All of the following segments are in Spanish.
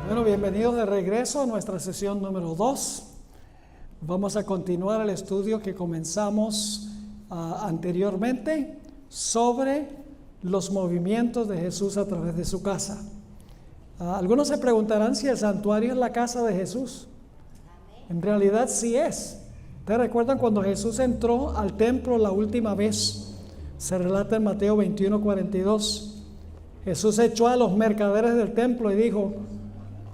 Bueno, bienvenidos de regreso a nuestra sesión número 2. Vamos a continuar el estudio que comenzamos anteriormente sobre los movimientos de Jesús a través de su casa. Algunos se preguntarán si el santuario es la casa de Jesús. En realidad sí es. ¿Ustedes recuerdan cuando Jesús entró al templo la última vez? Se relata en Mateo 21:42. Jesús echó a los mercaderes del templo y dijo: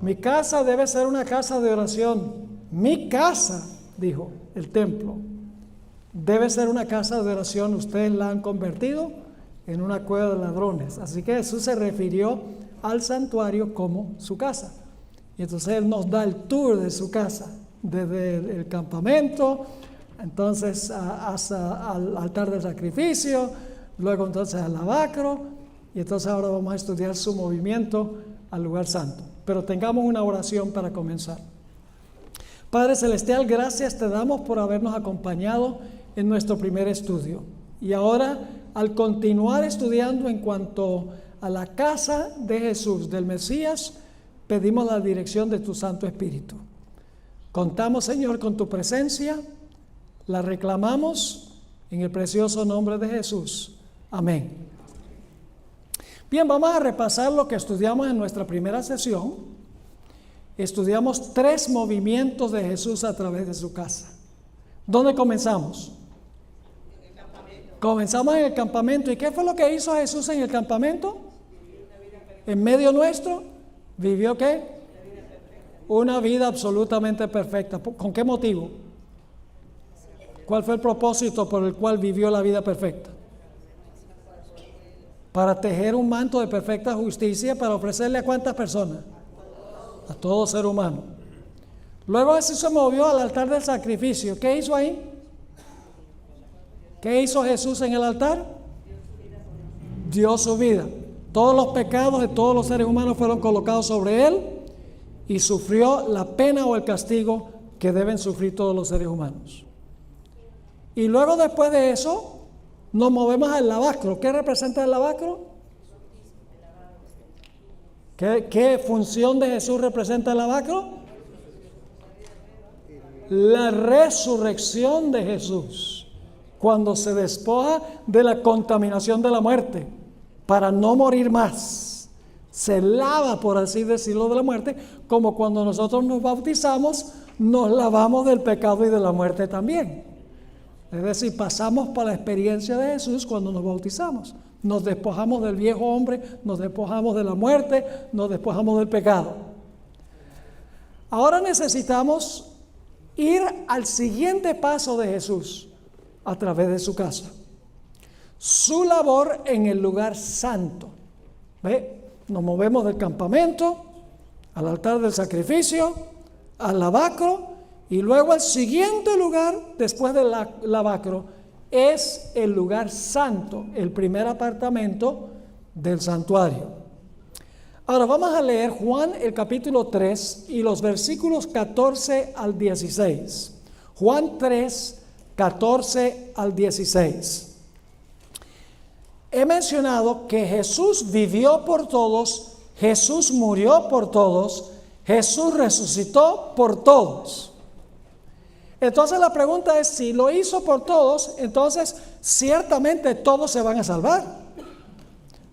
mi casa debe ser una casa de oración. Mi casa, dijo, el templo, debe ser una casa de oración. Ustedes la han convertido en una cueva de ladrones. Así que Jesús se refirió al santuario como su casa. Y entonces Él nos da el tour de su casa, desde el campamento, entonces hasta al altar del sacrificio, luego entonces al lavacro, y entonces ahora vamos a estudiar su movimiento al lugar santo. Pero tengamos una oración para comenzar. Padre Celestial, gracias te damos por habernos acompañado en nuestro primer estudio. Y ahora, al continuar estudiando en cuanto a la casa de Jesús, del Mesías, pedimos la dirección de tu Santo Espíritu. Contamos, Señor, con tu presencia, la reclamamos en el precioso nombre de Jesús. Amén. Bien, vamos a repasar lo que estudiamos en nuestra primera sesión. Estudiamos 3 movimientos de Jesús a través de su casa. ¿Dónde comenzamos? En el campamento. Comenzamos en el campamento. ¿Y qué fue lo que hizo Jesús en el campamento? En medio nuestro, ¿vivió qué? Una vida absolutamente perfecta. ¿Con qué motivo? ¿Cuál fue el propósito por el cual vivió la vida perfecta? Para tejer un manto de perfecta justicia, para ofrecerle a ¿cuántas personas? A todo ser humano. Luego Jesús se movió al altar del sacrificio. ¿Qué hizo ahí? ¿Qué hizo Jesús en el altar? Dio su vida. Todos los pecados de todos los seres humanos fueron colocados sobre Él y sufrió la pena o el castigo que deben sufrir todos los seres humanos. Y luego, después de eso, nos movemos al lavacro. ¿Qué representa el lavacro? ¿Qué función de Jesús representa el lavacro? La resurrección de Jesús, cuando se despoja de la contaminación de la muerte, para no morir más. Se lava, por así decirlo, de la muerte, como cuando nosotros nos bautizamos, nos lavamos del pecado y de la muerte también. Es decir, pasamos por la experiencia de Jesús cuando nos bautizamos. Nos despojamos del viejo hombre, nos despojamos de la muerte, nos despojamos del pecado. Ahora necesitamos ir al siguiente paso de Jesús a través de su casa. Su labor en el lugar santo. ¿Ve? Nos movemos del campamento al altar del sacrificio, al lavacro. Y luego el siguiente lugar, después del lavacro, es el lugar santo, el primer apartamento del santuario. Ahora vamos a leer Juan el capítulo 3 y los versículos 14 al 16. Juan 3, 14 al 16. He mencionado que Jesús vivió por todos, Jesús murió por todos, Jesús resucitó por todos. Entonces la pregunta es, si lo hizo por todos, entonces ciertamente todos se van a salvar.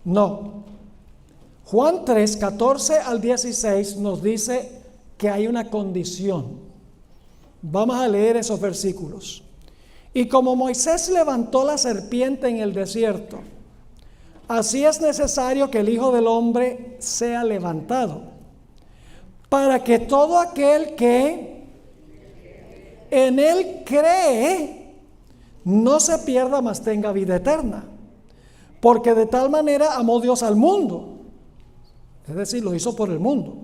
No. Juan 3, 14 al 16 nos dice que hay una condición. Vamos a leer esos versículos. Y como Moisés levantó la serpiente en el desierto, así es necesario que el Hijo del Hombre sea levantado, para que todo aquel que en Él cree no se pierda, mas tenga vida eterna. Porque de tal manera amó Dios al mundo, es decir, lo hizo por el mundo,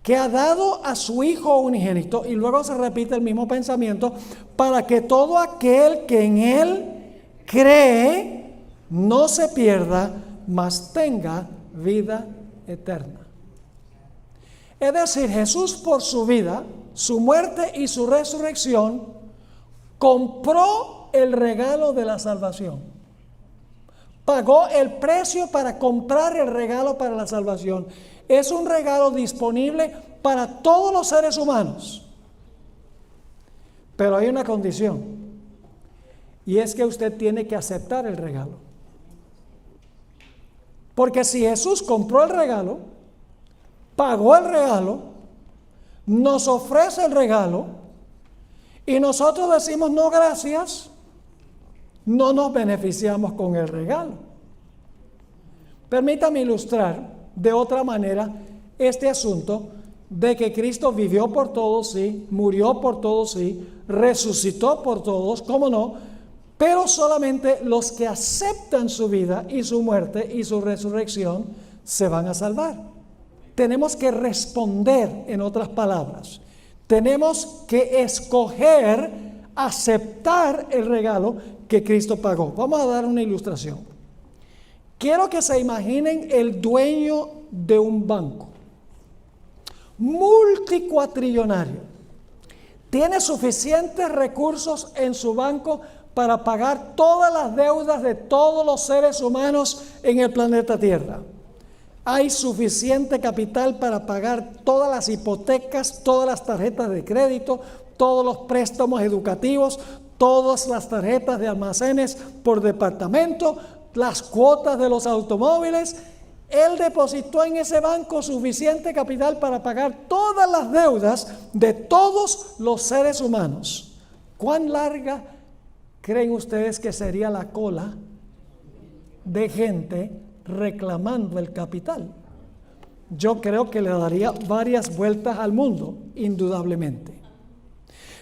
que ha dado a su Hijo unigénito. Y luego se repite el mismo pensamiento: para que todo aquel que en Él cree no se pierda, mas tenga vida eterna. Es decir, Jesús, por su vida, su muerte y su resurrección, compró el regalo de la salvación. Pagó el precio para comprar el regalo para la salvación. Es un regalo disponible para todos los seres humanos. Pero hay una condición, y es que usted tiene que aceptar el regalo. Porque si Jesús compró el regalo, pagó el regalo, nos ofrece el regalo, y nosotros decimos no gracias, no nos beneficiamos con el regalo. Permítame ilustrar de otra manera este asunto de que Cristo vivió por todos, sí, murió por todos, sí, resucitó por todos, cómo no, pero solamente los que aceptan su vida y su muerte y su resurrección se van a salvar. Tenemos que responder, en otras palabras. Tenemos que escoger aceptar el regalo que Cristo pagó. Vamos a dar una ilustración. Quiero que se imaginen el dueño de un banco, multicuatrillonario. Tiene suficientes recursos en su banco para pagar todas las deudas de todos los seres humanos en el planeta Tierra. Hay suficiente capital para pagar todas las hipotecas, todas las tarjetas de crédito, todos los préstamos educativos, todas las tarjetas de almacenes por departamento, las cuotas de los automóviles. Él depositó en ese banco suficiente capital para pagar todas las deudas de todos los seres humanos. ¿Cuán larga creen ustedes que sería la cola de gente reclamando el capital? Yo creo que le daría varias vueltas al mundo, indudablemente.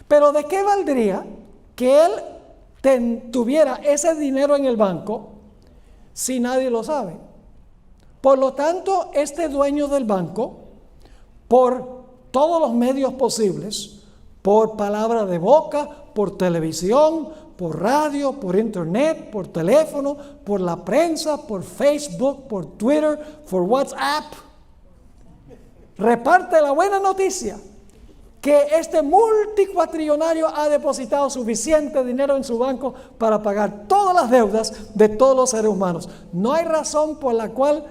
Pero ¿de qué valdría que él tuviera ese dinero en el banco si nadie lo sabe? Por lo tanto, este dueño del banco, por todos los medios posibles, por palabra de boca, por televisión, por radio, por internet, por teléfono, por la prensa, por Facebook, por Twitter, por WhatsApp, reparte la buena noticia que este multicuatrillonario ha depositado suficiente dinero en su banco para pagar todas las deudas de todos los seres humanos. No hay razón por la cual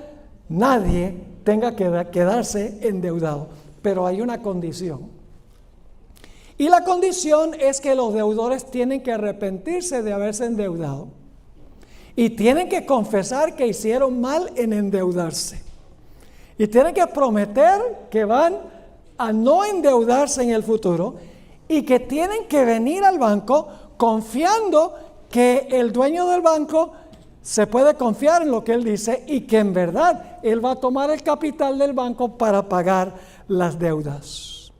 nadie tenga que quedarse endeudado, pero hay una condición. Y la condición es que los deudores tienen que arrepentirse de haberse endeudado y tienen que confesar que hicieron mal en endeudarse. Y tienen que prometer que van a no endeudarse en el futuro y que tienen que venir al banco confiando que el dueño del banco se puede confiar en lo que él dice y que en verdad él va a tomar el capital del banco para pagar las deudas.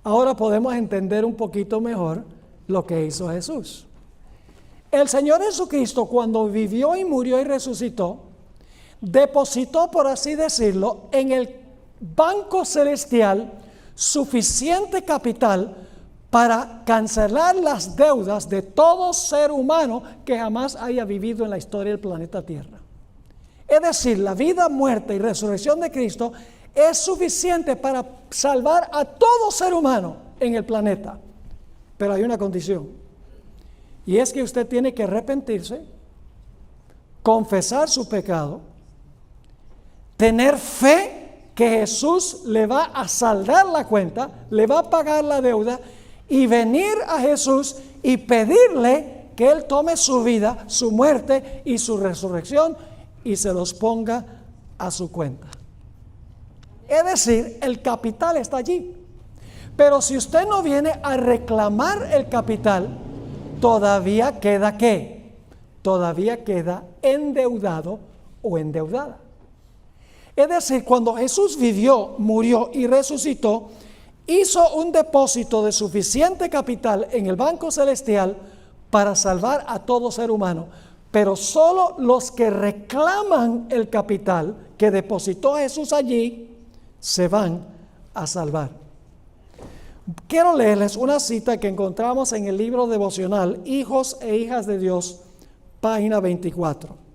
Ahora podemos entender un poquito mejor lo que hizo Jesús. El Señor Jesucristo, cuando vivió y murió y resucitó, depositó, por así decirlo, en el banco celestial suficiente capital para cancelar las deudas de todo ser humano que jamás haya vivido en la historia del planeta Tierra. Es decir, la vida, muerte y resurrección de Cristo es suficiente para salvar a todo ser humano en el planeta. Pero hay una condición, y es que usted tiene que arrepentirse, confesar su pecado, tener fe que Jesús le va a saldar la cuenta, le va a pagar la deuda, y venir a Jesús y pedirle que Él tome su vida, su muerte y su resurrección y se los ponga a su cuenta. Es decir, el capital está allí. Pero si usted no viene a reclamar el capital, todavía queda ¿qué? Todavía queda endeudado o endeudada. Es decir, cuando Jesús vivió, murió y resucitó, hizo un depósito de suficiente capital en el banco celestial para salvar a todo ser humano. Pero solo los que reclaman el capital que depositó Jesús allí se van a salvar. Quiero leerles una cita que encontramos en el libro devocional Hijos e Hijas de Dios, página 24.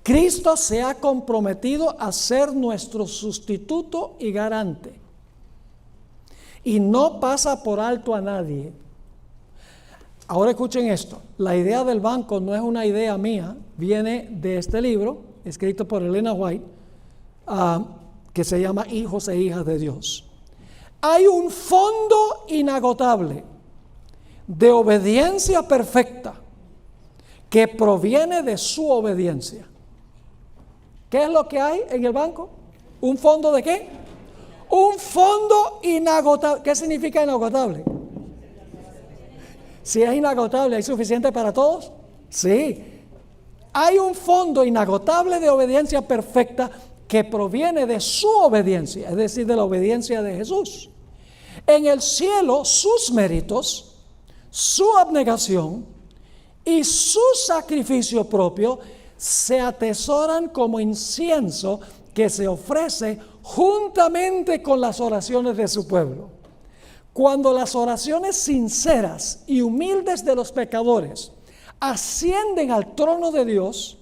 Cristo se ha comprometido a ser nuestro sustituto y garante, y no pasa por alto a nadie. Ahora escuchen esto. La idea del banco no es una idea mía, viene de este libro, escrito por Elena White, que se llama Hijos e Hijas de Dios. Hay un fondo inagotable de obediencia perfecta que proviene de su obediencia. ¿Qué es lo que hay en el banco? ¿Un fondo de qué? Un fondo inagotable. ¿Qué significa inagotable? Si es inagotable, ¿hay suficiente para todos? Sí. Hay un fondo inagotable de obediencia perfecta que proviene de su obediencia, es decir, de la obediencia de Jesús. En el cielo, sus méritos, su abnegación y su sacrificio propio se atesoran como incienso que se ofrece juntamente con las oraciones de su pueblo. Cuando las oraciones sinceras y humildes de los pecadores ascienden al trono de Dios,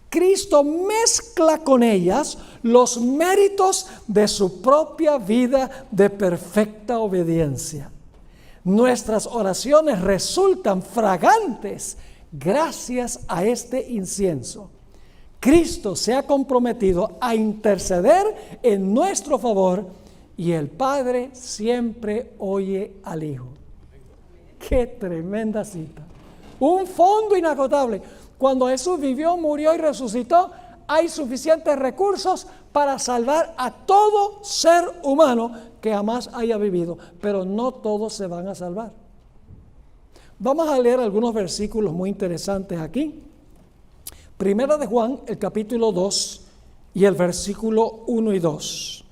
Cristo mezcla con ellas los méritos de su propia vida de perfecta obediencia. Nuestras oraciones resultan fragantes gracias a este incienso. Cristo se ha comprometido a interceder en nuestro favor y el Padre siempre oye al Hijo. ¡Qué tremenda cita! Un fondo inagotable. Cuando Jesús vivió, murió y resucitó, hay suficientes recursos para salvar a todo ser humano que jamás haya vivido, pero no todos se van a salvar. Vamos a leer algunos versículos muy interesantes aquí. Primera de Juan, el capítulo 2 y el versículo 1 y 2.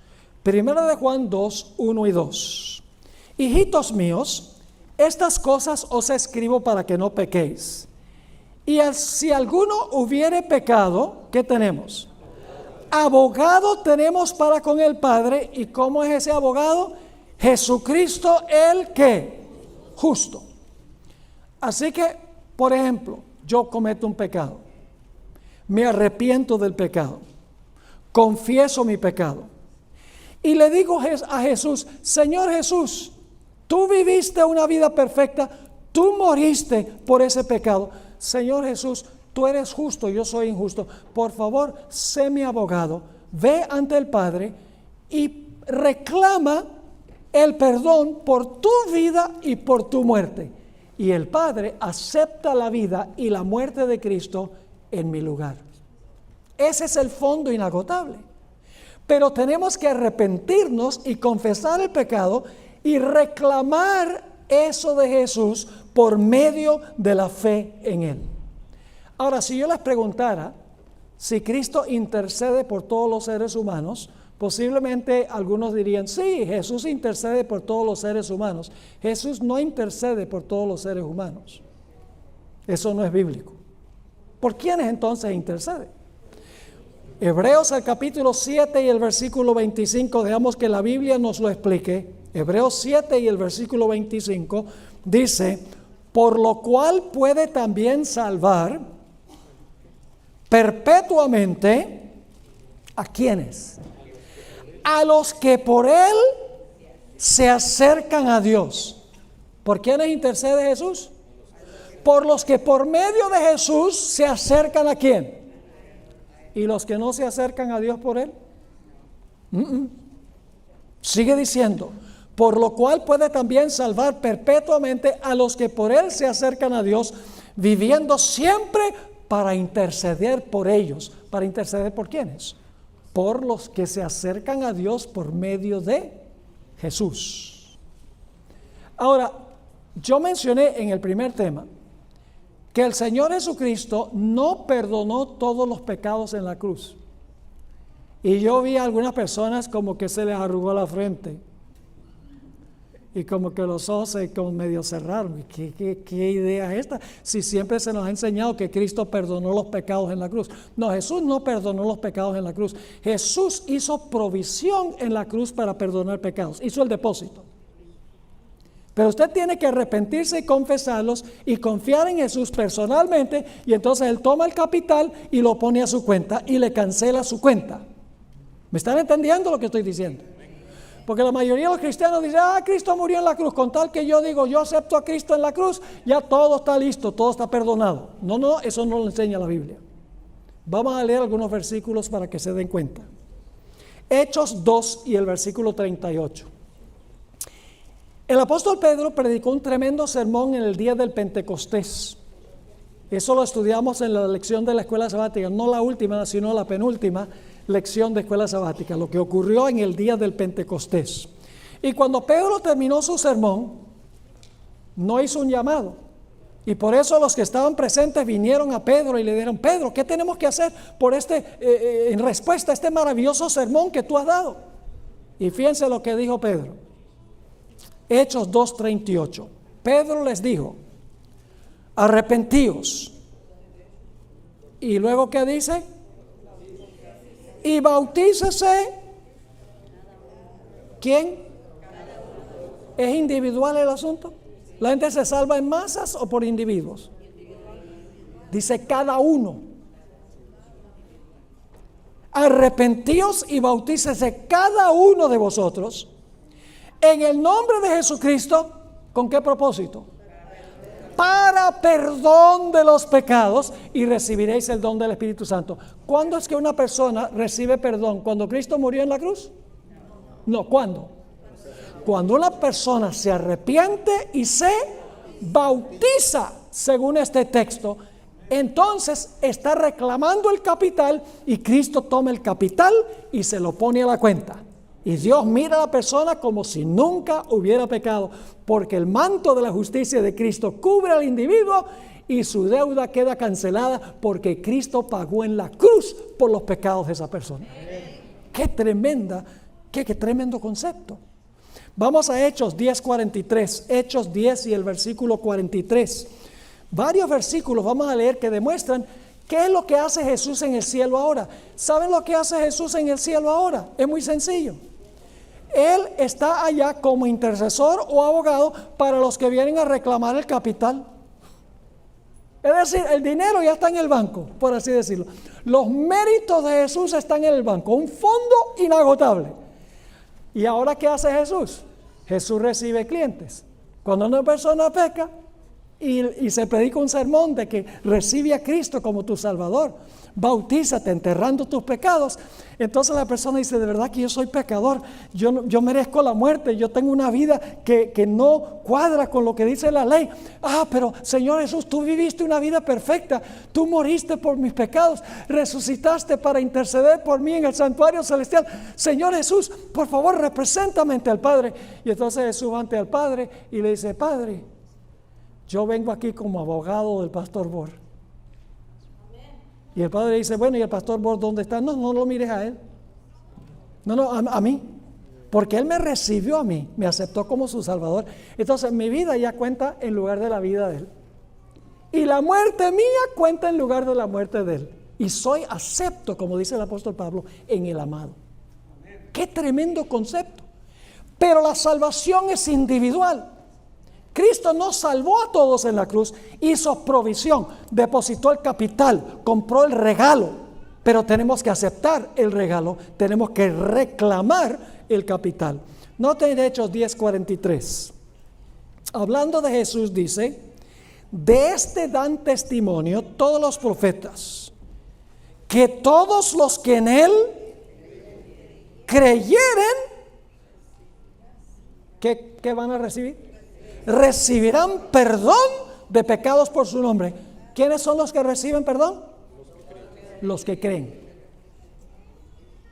Primera de Juan 2, 1 y 2. Hijitos míos, estas cosas os escribo para que no pequéis. Y si alguno hubiere pecado, ¿qué tenemos? Abogado tenemos para con el Padre. ¿Y cómo es ese abogado? Jesucristo el que justo. Así que, por ejemplo, yo cometo un pecado, me arrepiento del pecado, confieso mi pecado y le digo a Jesús: Señor Jesús, tú viviste una vida perfecta, tú moriste por ese pecado. Señor Jesús, tú eres justo, yo soy injusto. Por favor, sé mi abogado. Ve ante el Padre y reclama el perdón por tu vida y por tu muerte. Y el Padre acepta la vida y la muerte de Cristo en mi lugar. Ese es el fondo inagotable. Pero tenemos que arrepentirnos y confesar el pecado y reclamar eso de Jesús por medio de la fe en Él. Ahora, si yo les preguntara si Cristo intercede por todos los seres humanos, posiblemente algunos dirían: sí, Jesús intercede por todos los seres humanos. Jesús no intercede por todos los seres humanos. Eso no es bíblico. ¿Por quiénes entonces intercede? Hebreos el capítulo 7 y el versículo 25, dejamos que la Biblia nos lo explique. Hebreos 7 y el versículo 25 dice: por lo cual puede también salvar perpetuamente ¿a quiénes? A los que por Él se acercan a Dios. ¿Por quiénes intercede Jesús? Por los que por medio de Jesús se acercan ¿a quién? ¿Y los que no se acercan a Dios por Él? Sigue diciendo: por lo cual puede también salvar perpetuamente a los que por Él se acercan a Dios, viviendo siempre para interceder por ellos. ¿Para interceder por quiénes? Por los que se acercan a Dios por medio de Jesús. Ahora, yo mencioné en el primer tema que el Señor Jesucristo no perdonó todos los pecados en la cruz. Y yo vi a algunas personas como que se les arrugó la frente y como que los ojos se como medio cerraron. ¿Qué idea es esta? Si siempre se nos ha enseñado que Cristo perdonó los pecados en la cruz. No, Jesús no perdonó los pecados en la cruz. Jesús hizo provisión en la cruz para perdonar pecados. Hizo el depósito. Pero usted tiene que arrepentirse y confesarlos y confiar en Jesús personalmente, y entonces Él toma el capital y lo pone a su cuenta y le cancela su cuenta. ¿Me están entendiendo lo que estoy diciendo? Porque la mayoría de los cristianos dicen, Cristo murió en la cruz. Con tal que yo digo, yo acepto a Cristo en la cruz, ya todo está listo, todo está perdonado. No, eso no lo enseña la Biblia. Vamos a leer algunos versículos para que se den cuenta. Hechos 2 y el versículo 38. El apóstol Pedro predicó un tremendo sermón en el día del Pentecostés. Eso lo estudiamos en la lección de la escuela sabática, no la última, sino la penúltima lección de escuela sabática, lo que ocurrió en el día del Pentecostés. Y cuando Pedro terminó su sermón, no hizo un llamado. Y por eso los que estaban presentes vinieron a Pedro y le dijeron, Pedro, ¿qué tenemos que hacer por en respuesta a este maravilloso sermón que tú has dado? Y fíjense lo que dijo Pedro. Hechos 2:38. Pedro les dijo, arrepentíos. Y luego, ¿qué dice? Y bautícese. ¿Quién? ¿Es individual el asunto? ¿La gente se salva en masas o por individuos? Dice cada uno. Arrepentíos y bautícese cada uno de vosotros en el nombre de Jesucristo. ¿Con qué propósito? Para perdón de los pecados, y recibiréis el don del Espíritu Santo. ¿Cuándo es que una persona recibe perdón? ¿Cuando Cristo murió en la cruz? No, ¿cuándo? Cuando una persona se arrepiente y se bautiza, según este texto, entonces está reclamando el capital y Cristo toma el capital y se lo pone a la cuenta. Y Dios mira a la persona como si nunca hubiera pecado, porque el manto de la justicia de Cristo cubre al individuo y su deuda queda cancelada porque Cristo pagó en la cruz por los pecados de esa persona. Qué tremendo concepto. Vamos a Hechos 10:43, Hechos 10 y el versículo 43. Varios versículos vamos a leer que demuestran qué es lo que hace Jesús en el cielo ahora. ¿Saben lo que hace Jesús en el cielo ahora? Es muy sencillo. Él está allá como intercesor o abogado para los que vienen a reclamar el capital. Es decir, el dinero ya está en el banco, por así decirlo. Los méritos de Jesús están en el banco, un fondo inagotable. ¿Y ahora qué hace Jesús? Jesús recibe clientes. Cuando una persona peca y se predica un sermón de que recibe a Cristo como tu Salvador, bautízate enterrando tus pecados, entonces la persona dice, de verdad que yo soy pecador, yo merezco la muerte, yo tengo una vida que no cuadra con lo que dice la ley. Pero Señor Jesús, tú viviste una vida perfecta, tú moriste por mis pecados, resucitaste para interceder por mí en el santuario celestial. Señor Jesús, por favor, represéntame ante el Padre. Y entonces Jesús va ante el Padre y le dice, Padre, yo vengo aquí como abogado del pastor Bor. Y el Padre dice, bueno, ¿y el pastor Bor dónde está? No lo mires a él. A mí. Porque él me recibió a mí, me aceptó como su Salvador. Entonces mi vida ya cuenta en lugar de la vida de él. Y la muerte mía cuenta en lugar de la muerte de él. Y soy acepto, como dice el apóstol Pablo, en el amado. Qué tremendo concepto. Pero la salvación es individual. Cristo no salvó a todos en la cruz, hizo provisión, depositó el capital, compró el regalo, pero tenemos que aceptar el regalo, tenemos que reclamar el capital. Noten Hechos 10:43. Hablando de Jesús dice, de este dan testimonio todos los profetas, que todos los que en él creyeren, ¿qué van a recibir? Recibirán perdón de pecados por su nombre. ¿Quiénes son los que reciben perdón? Los que creen.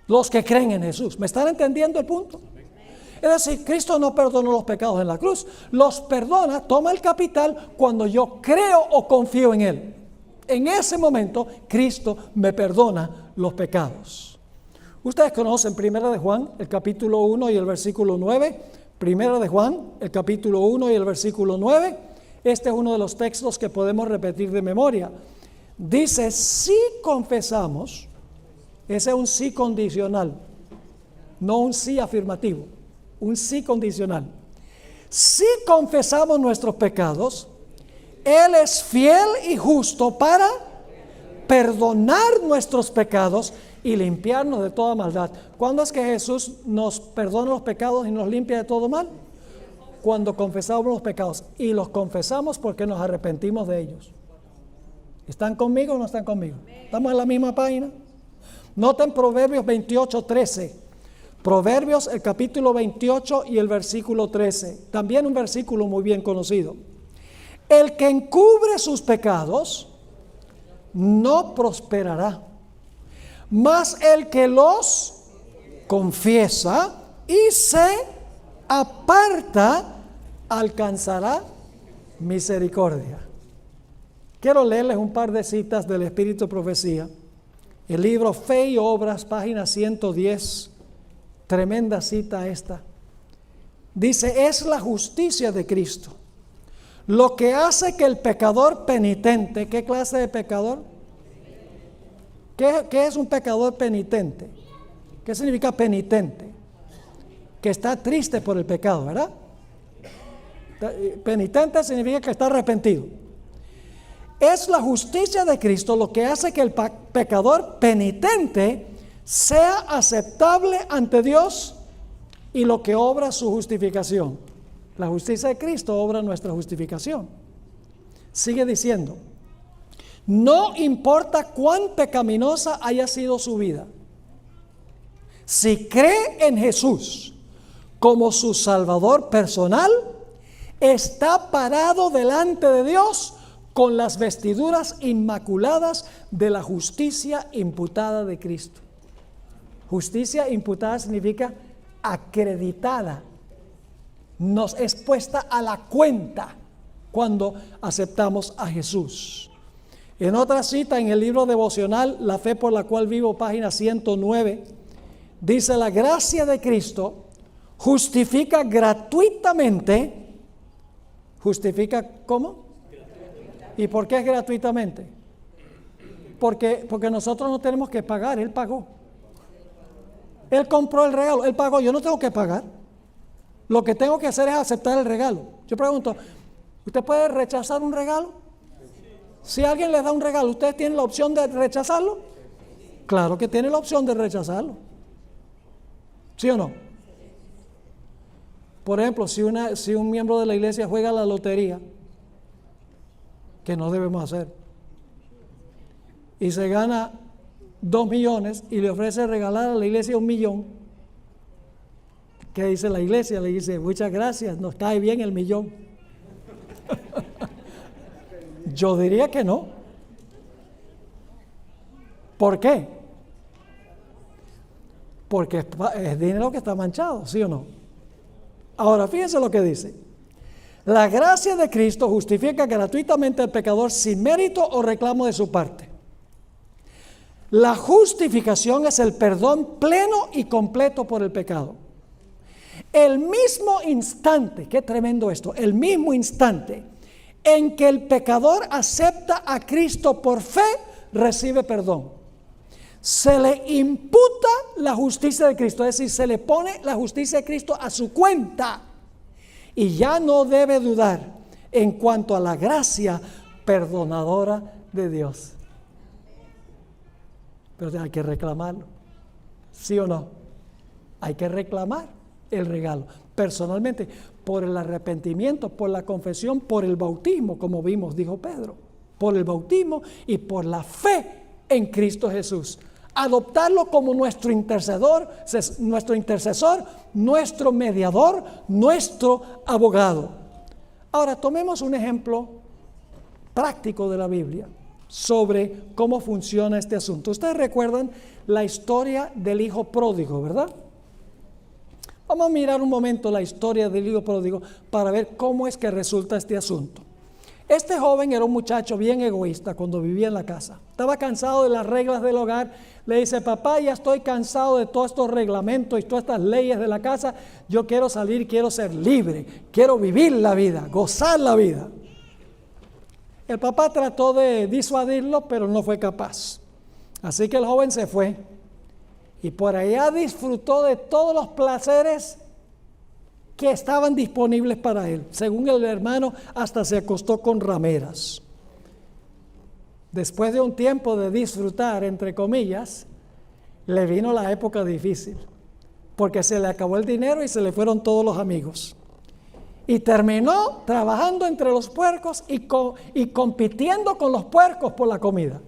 Los que creen en Jesús. ¿Me están entendiendo el punto? Es decir, Cristo no perdonó los pecados en la cruz. Los perdona, toma el capital cuando yo creo o confío en Él. En ese momento, Cristo me perdona los pecados. Ustedes conocen 1 de Juan, el capítulo 1 y el versículo 9. Primera de Juan, el capítulo 1 y el versículo 9. Este es uno de los textos que podemos repetir de memoria. Dice, si confesamos, ese es un sí condicional, no un sí afirmativo, un sí condicional. Si confesamos nuestros pecados, Él es fiel y justo para perdonar nuestros pecados y limpiarnos de toda maldad. ¿Cuándo es que Jesús nos perdona los pecados y nos limpia de todo mal? Cuando confesamos los pecados, y los confesamos porque nos arrepentimos de ellos. ¿Están conmigo o no están conmigo? ¿Estamos en la misma página? Noten Proverbios 28:13. Proverbios, el capítulo 28 y el versículo 13. También un versículo muy bien conocido. El que encubre sus pecados no prosperará, mas el que los confiesa y se aparta alcanzará misericordia. Quiero leerles un par de citas del Espíritu de Profecía. El libro Fe y Obras, página 110. Tremenda cita esta. Dice: es la justicia de Cristo lo que hace que el pecador penitente, ¿qué clase de pecador? ¿Qué es un pecador penitente? ¿Qué significa penitente? Que está triste por el pecado, ¿verdad? Penitente significa que está arrepentido. Es la justicia de Cristo lo que hace que el pecador penitente sea aceptable ante Dios y lo que obra su justificación. La justicia de Cristo obra nuestra justificación. Sigue diciendo: no importa cuán pecaminosa haya sido su vida, si cree en Jesús como su Salvador personal, está parado delante de Dios con las vestiduras inmaculadas de la justicia imputada de Cristo. Justicia imputada significa acreditada. Nos es puesta a la cuenta cuando aceptamos a Jesús. En otra cita en el libro devocional La fe por la cual vivo, página 109, dice: la gracia de Cristo justifica gratuitamente. ¿Justifica cómo? ¿Y por qué es gratuitamente? Porque nosotros no tenemos que pagar, Él pagó. Él compró el regalo, Él pagó, yo no tengo que pagar. Lo que tengo que hacer es aceptar el regalo. Yo pregunto, ¿usted puede rechazar un regalo? Si alguien le da un regalo, ¿usted tiene la opción de rechazarlo? Claro que tiene la opción de rechazarlo. ¿Sí o no? Por ejemplo, si un miembro de la iglesia juega la lotería, que no debemos hacer, y se gana 2 millones y le ofrece regalar a la iglesia 1 millón, ¿qué dice la iglesia? Le dice: muchas gracias, nos cae bien el millón. Yo diría que no. ¿Por qué? Porque es dinero que está manchado, ¿sí o no? Ahora, fíjense lo que dice: la gracia de Cristo justifica gratuitamente al pecador sin mérito o reclamo de su parte. La justificación es el perdón pleno y completo por el pecado. El mismo instante, qué tremendo esto, el mismo instante en que el pecador acepta a Cristo por fe, recibe perdón. Se le imputa la justicia de Cristo, es decir, se le pone la justicia de Cristo a su cuenta y ya no debe dudar en cuanto a la gracia perdonadora de Dios. Pero hay que reclamarlo, ¿sí o no? Hay que reclamar el regalo personalmente, por el arrepentimiento, por la confesión, por el bautismo, como vimos, dijo Pedro, por el bautismo y por la fe en Cristo Jesús. Adoptarlo como nuestro intercesor, nuestro mediador, nuestro abogado. Ahora tomemos un ejemplo práctico de la Biblia sobre cómo funciona este asunto. Ustedes recuerdan la historia del hijo pródigo, ¿verdad? Vamos a mirar un momento la historia del hijo pródigo para ver cómo es que resulta este asunto. Este joven era un muchacho bien egoísta cuando vivía en la casa. Estaba cansado de las reglas del hogar. Le dice: papá, ya estoy cansado de todos estos reglamentos y todas estas leyes de la casa. Yo quiero salir, quiero ser libre, quiero vivir la vida, gozar la vida. El papá trató de disuadirlo, pero no fue capaz. Así que el joven se fue y por allá disfrutó de todos los placeres que estaban disponibles para él. Según el hermano, hasta se acostó con rameras. Después de un tiempo de disfrutar, entre comillas, le vino la época difícil, porque se le acabó el dinero y se le fueron todos los amigos. Y terminó trabajando entre los puercos y compitiendo con los puercos por la comida.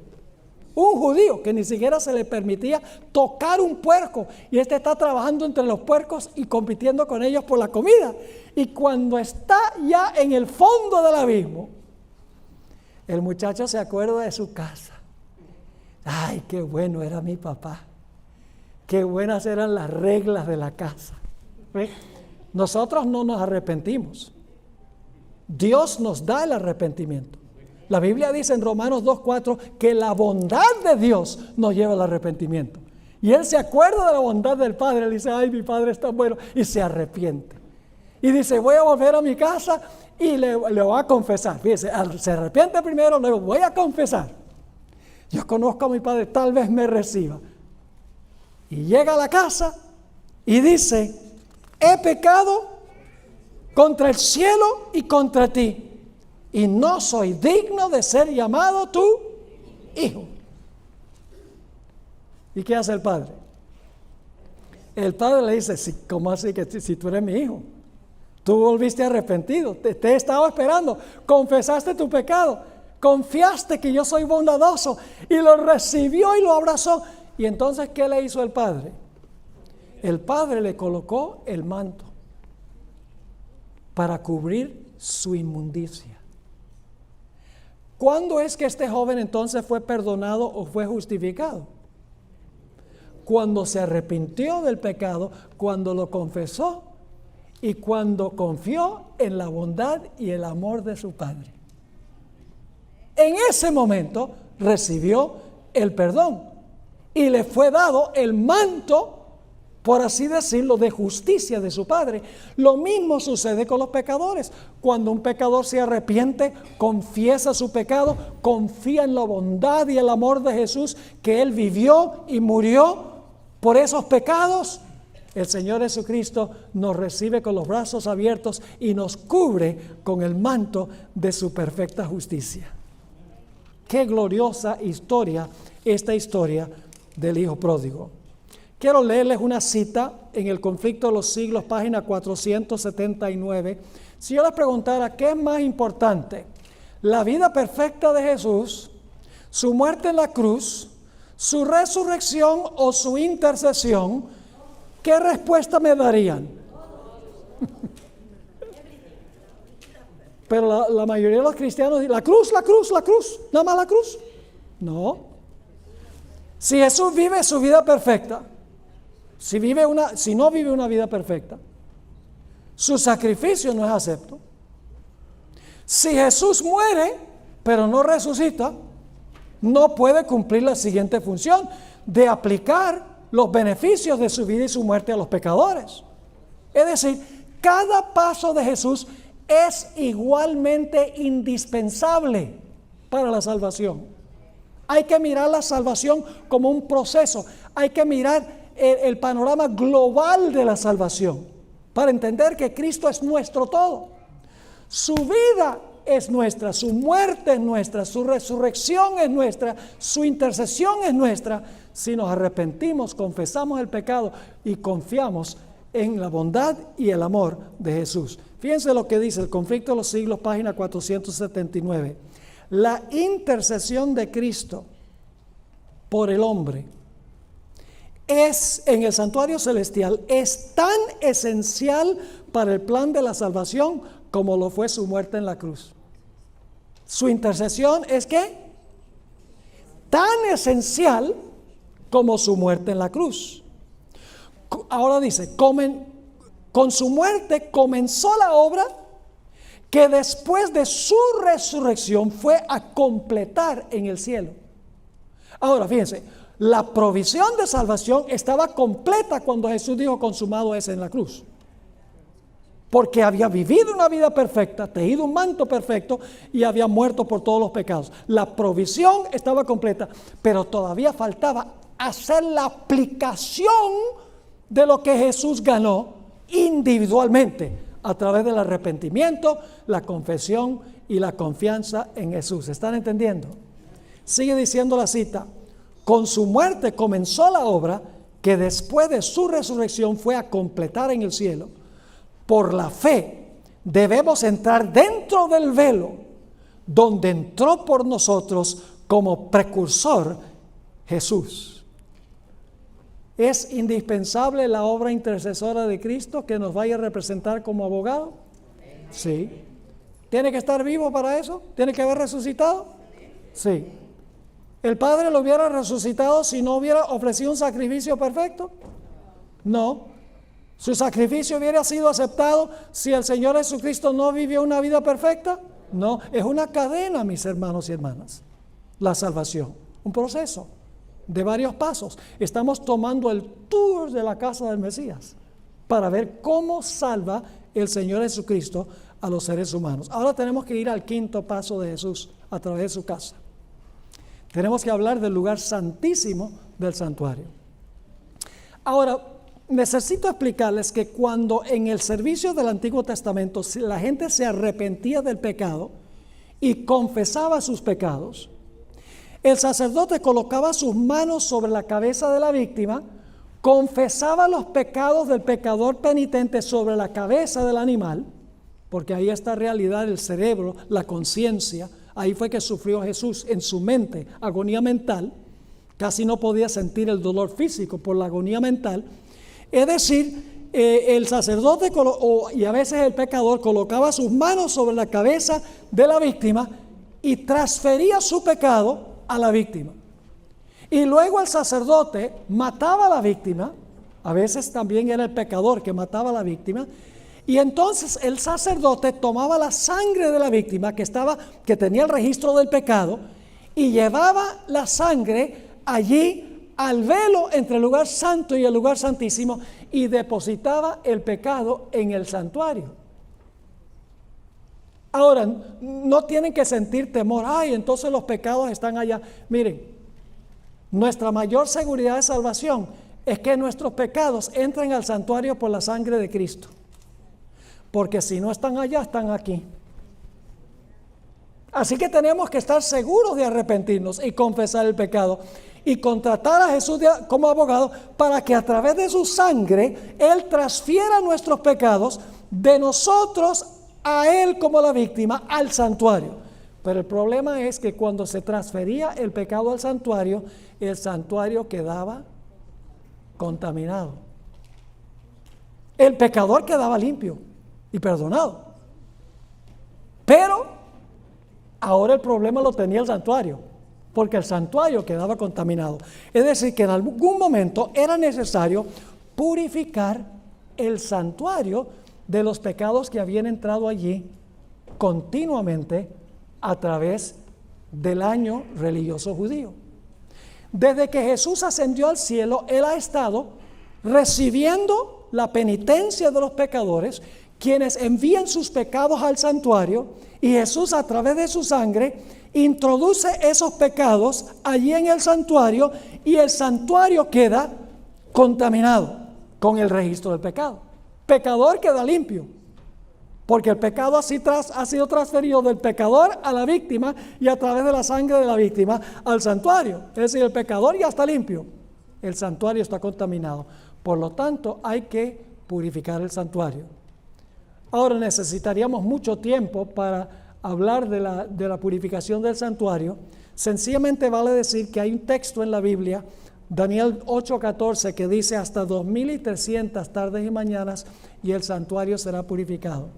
Un judío que ni siquiera se le permitía tocar un puerco, y este está trabajando entre los puercos y compitiendo con ellos por la comida. Y cuando está ya en el fondo del abismo, el muchacho se acuerda de su casa. Ay, qué bueno era mi papá. Qué buenas eran las reglas de la casa. ¿Ve? Nosotros no nos arrepentimos. Dios nos da el arrepentimiento. La Biblia dice en Romanos 2:4 que la bondad de Dios nos lleva al arrepentimiento. Y él se acuerda de la bondad del Padre. Él dice, ay, mi Padre es tan bueno. Y se arrepiente. Y dice, voy a volver a mi casa y le voy a confesar. Fíjese, se arrepiente primero, luego voy a confesar. Yo conozco a mi Padre, tal vez me reciba. Y llega a la casa y dice, he pecado contra el cielo y contra ti, y no soy digno de ser llamado tu hijo. ¿Y qué hace el padre? El padre le dice, sí, ¿cómo así que si tú eres mi hijo? Tú volviste arrepentido, te he estado esperando, confesaste tu pecado, confiaste que yo soy bondadoso, y lo recibió y lo abrazó. Y entonces, ¿qué le hizo el padre? El padre le colocó el manto para cubrir su inmundicia. ¿Cuándo es que este joven entonces fue perdonado o fue justificado? Cuando se arrepintió del pecado, cuando lo confesó y cuando confió en la bondad y el amor de su padre. En ese momento recibió el perdón y le fue dado el manto, por así decirlo, de justicia de su padre. Lo mismo sucede con los pecadores. Cuando un pecador se arrepiente, confiesa su pecado, confía en la bondad y el amor de Jesús, que Él vivió y murió por esos pecados, el Señor Jesucristo nos recibe con los brazos abiertos y nos cubre con el manto de su perfecta justicia. Qué gloriosa historia, esta historia del Hijo Pródigo. Quiero leerles una cita en el Conflicto de los Siglos, página 479. Si yo les preguntara, ¿qué es más importante? ¿La vida perfecta de Jesús, su muerte en la cruz, su resurrección o su intercesión? ¿Qué respuesta me darían? Pero la mayoría de los cristianos dicen, la cruz, nada más la cruz. No. Si Jesús vive su vida perfecta, si no vive una vida perfecta, su sacrificio no es acepto. Si Jesús muere, pero no resucita, no puede cumplir la siguiente función de aplicar los beneficios de su vida y su muerte a los pecadores. Es decir, cada paso de Jesús es igualmente indispensable para la salvación. Hay que mirar la salvación como un proceso. Hay que mirar el panorama global de la salvación para entender que Cristo es nuestro todo. Su vida es nuestra, su muerte es nuestra, su resurrección es nuestra, su intercesión es nuestra, si nos arrepentimos, confesamos el pecado y confiamos en la bondad y el amor de Jesús. Fíjense lo que dice el Conflicto de los Siglos, página 479. La intercesión de Cristo por el hombre es, en el santuario celestial, es tan esencial para el plan de la salvación como lo fue su muerte en la cruz. Su intercesión es ¿qué? Tan esencial como su muerte en la cruz. Ahora dice, con su muerte comenzó la obra que después de su resurrección fue a completar en el cielo. Ahora fíjense, la provisión de salvación estaba completa cuando Jesús dijo consumado es en la cruz. Porque había vivido una vida perfecta, tejido un manto perfecto y había muerto por todos los pecados. La provisión estaba completa, pero todavía faltaba hacer la aplicación de lo que Jesús ganó individualmente a través del arrepentimiento, la confesión y la confianza en Jesús. ¿Están entendiendo? Sigue diciendo la cita. con su muerte comenzó la obra que después de su resurrección fue a completar en el cielo. Por la fe debemos entrar dentro del velo, donde entró por nosotros como precursor Jesús. ¿Es indispensable la obra intercesora de Cristo que nos vaya a representar como abogado? Sí. ¿Tiene que estar vivo para eso? ¿Tiene que haber resucitado? Sí. ¿El Padre lo hubiera resucitado si no hubiera ofrecido un sacrificio perfecto? No. ¿Su sacrificio hubiera sido aceptado si el Señor Jesucristo no vivió una vida perfecta? No. Es una cadena, mis hermanos y hermanas, la salvación. Un proceso de varios pasos. Estamos tomando el tour de la casa del Mesías para ver cómo salva el Señor Jesucristo a los seres humanos. Ahora tenemos que ir al quinto paso de Jesús a través de su casa. Tenemos que hablar del lugar santísimo del santuario. Ahora, necesito explicarles que cuando en el servicio del Antiguo Testamento la gente se arrepentía del pecado y confesaba sus pecados, el sacerdote colocaba sus manos sobre la cabeza de la víctima, confesaba los pecados del pecador penitente sobre la cabeza del animal, porque ahí está en realidad el cerebro, la conciencia. Ahí fue que sufrió Jesús en su mente, agonía mental. Casi no podía sentir el dolor físico por la agonía mental. Es decir, el sacerdote y a veces el pecador colocaba sus manos sobre la cabeza de la víctima y transfería su pecado a la víctima. Y luego el sacerdote mataba a la víctima. A veces también era el pecador que mataba a la víctima. Y entonces el sacerdote tomaba la sangre de la víctima que tenía el registro del pecado y llevaba la sangre allí al velo entre el lugar santo y el lugar santísimo y depositaba el pecado en el santuario. Ahora, no tienen que sentir temor. Ay, entonces los pecados están allá. Miren, nuestra mayor seguridad de salvación es que nuestros pecados entren al santuario por la sangre de Cristo. Porque si no están allá, están aquí. Así que tenemos que estar seguros de arrepentirnos y confesar el pecado y contratar a Jesús como abogado para que a través de su sangre Él transfiera nuestros pecados de nosotros a Él como la víctima al santuario. Pero el problema es que cuando se transfería el pecado al santuario, el santuario quedaba contaminado. El pecador quedaba limpio y perdonado. Pero ahora el problema lo tenía el santuario, porque el santuario quedaba contaminado. Es decir, que en algún momento era necesario purificar el santuario de los pecados que habían entrado allí continuamente a través del año religioso judío. Desde que Jesús ascendió al cielo, Él ha estado recibiendo la penitencia de los pecadores, quienes envían sus pecados al santuario, y Jesús a través de su sangre introduce esos pecados allí en el santuario, y el santuario queda contaminado con el registro del pecado. Pecador queda limpio, porque el pecado ha sido transferido del pecador a la víctima y a través de la sangre de la víctima al santuario. Es decir, el pecador ya está limpio, el santuario está contaminado. Por lo tanto, hay que purificar el santuario. Ahora necesitaríamos mucho tiempo para hablar de la purificación del santuario. Sencillamente vale decir que hay un texto en la Biblia, Daniel 8:14, que dice hasta 2300 tardes y mañanas y el santuario será purificado.